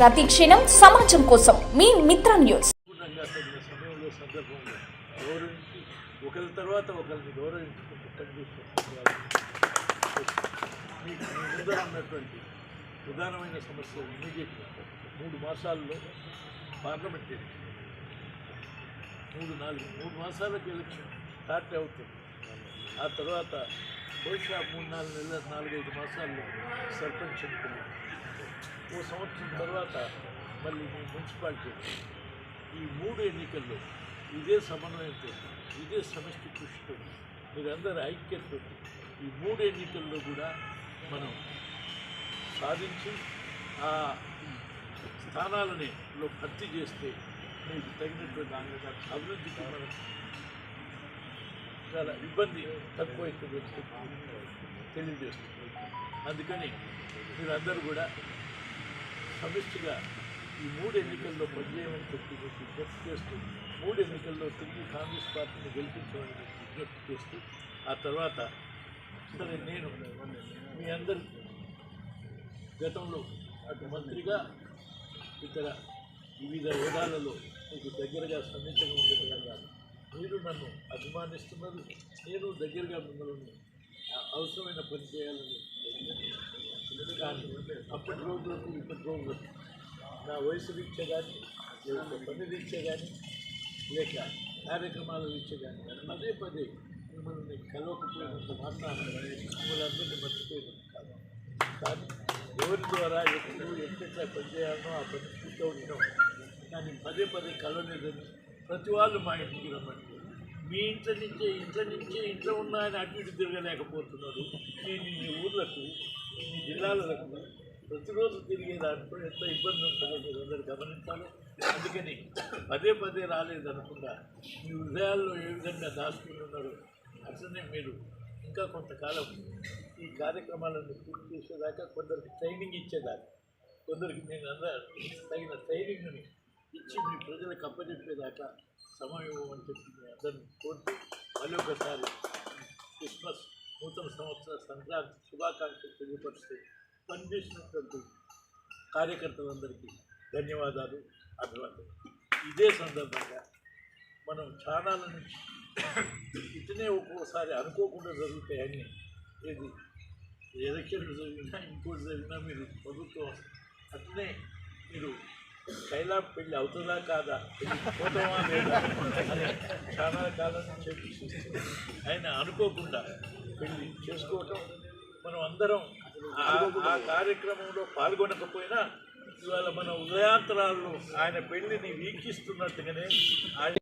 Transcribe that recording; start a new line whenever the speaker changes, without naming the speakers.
ప్రతి క్షణం సమాజం కోసం మీ మిత్ర న్యూస్.
ఒకరి తర్వాత ఒకరిని గౌరవించుకుంటూ ఉన్నటువంటి ప్రధానమైన సమస్య ఇమీడియట్ 3 మాసాల్లో పార్లమెంట్ ఎన్నిక, 3 మాసాలకు ఎలక్షన్ స్టార్ట్ అవుతుంది. ఆ తర్వాత బహుశా 3-4 నెలల 4-5 మాసాల్లో సర్పంచ్ ఎన్నికలు, ఓ సంవత్సరం తర్వాత మళ్ళీ మీ మున్సిపాలిటీ. ఈ 3 ఎన్నికల్లో ఇదే సమన్వయంతో, ఇదే సమిష్టి కృషితో, మీరందరూ ఐక్యతతో ఈ 3 ఎన్నికల్లో కూడా మనం సాధించి ఆ స్థానాలని భర్తీ చేస్తే మీకు తగినటువంటి అభివృద్ధికి మనం చాలా ఇబ్బంది తక్కువ తెలియజేస్తుంది. అందుకని మీరందరూ కూడా సమిష్టిగా ఈ 3 ఎన్నికల్లో పనిచేయమని చెప్పి విజ్ఞప్తి చేస్తూ, 3 ఎన్నికల్లో తిరిగి కాంగ్రెస్ పార్టీని గెలిపించమని విజ్ఞప్తి చేస్తూ, ఆ తర్వాత సరే నేను మీ అందరి గతంలో అటు మంత్రిగా ఇతర వివిధ హోదాలలో మీకు దగ్గరగా సన్నిహితంగా ఉండేటగా మీరు నన్ను అభిమానిస్తున్నది, నేను దగ్గరగా మిమ్మల్ని అవసరమైన పని చేయాలని. కానీ అప్పటి రోజులకు ఇప్పటి రోజులకు నా వయసు రీత్యా కానీ, లేక పని రీత్యా కానీ, లేక కార్యక్రమాల రీత్యా కానీ పదే మిమ్మల్ని కలవకపోయినంత మాత్రాన మిమ్మల్ని అందరినీ మర్చిపోయినట్టు కాదు. కానీ ఎవరి ద్వారా ఎప్పుడు ఎట్లా పనిచేయాలనో ఆ పని పూర్తవడం. కానీ పదే కలవలేదని ప్రతి వాళ్ళు మా ఇంటికి రమ్మంటే, మీ ఇంట్లో ఉన్న ఆయన అటు ఇటు తిరగలేకపోతున్నాడు. మీ ఊర్లకు, మీ జిల్లాలకు ప్రతిరోజు తిరిగే దాంట్లో ఎంత ఇబ్బంది ఉంటుందో మీరు అందరూ గమనించాలి. అందుకని పదే రాలేదనకుండా మీ హృదయాల్లో ఏ విధంగా దాచుకుని ఉన్నారో అట్లనే మీరు ఇంకా కొంతకాలం ఈ కార్యక్రమాలను పూర్తి చేసేదాకా, కొందరికి ట్రైనింగ్ ఇచ్చేదాకా, కొందరికి నేను తగిన ట్రైనింగ్ని ఇచ్చి మీ ప్రజలకు అప్పచెప్పేదాకా సమయం ఇవ్వమని చెప్పి మీ అందరినీ కోరుతూ, మళ్ళీ ఒకసారి క్రిస్మస్, నూతన సంవత్సర సంక్రాంతి శుభాకాంక్షలు తెలియపరుస్తూ పనిచేసినటువంటి కార్యకర్తలందరికీ ధన్యవాదాలు, అభివాదాలు. ఇదే సందర్భంగా మనం ఛానళ్ళ నుంచి ఇతనే ఒక్కోసారి అనుకోకుండా జరుగుతాయని, ఏది ఎలక్షన్లు జరిగినా ఇంకోటి జరిగినా మీరు ప్రభుత్వం అట్లనే మీరు కైలాప్ పెళ్ళి అవుతుందా కాదా, పోతామా లేదా అని చాలా కాలం నుంచి ఆయన అనుకోకుండా పెళ్ళి చేసుకోవటం, మనం అందరం ఆ కార్యక్రమంలో పాల్గొనకపోయినా ఇవాళ మన ఉదయాంతరాల్లో ఆయన పెళ్ళిని వీక్షిస్తున్నట్టుగానే ఆయన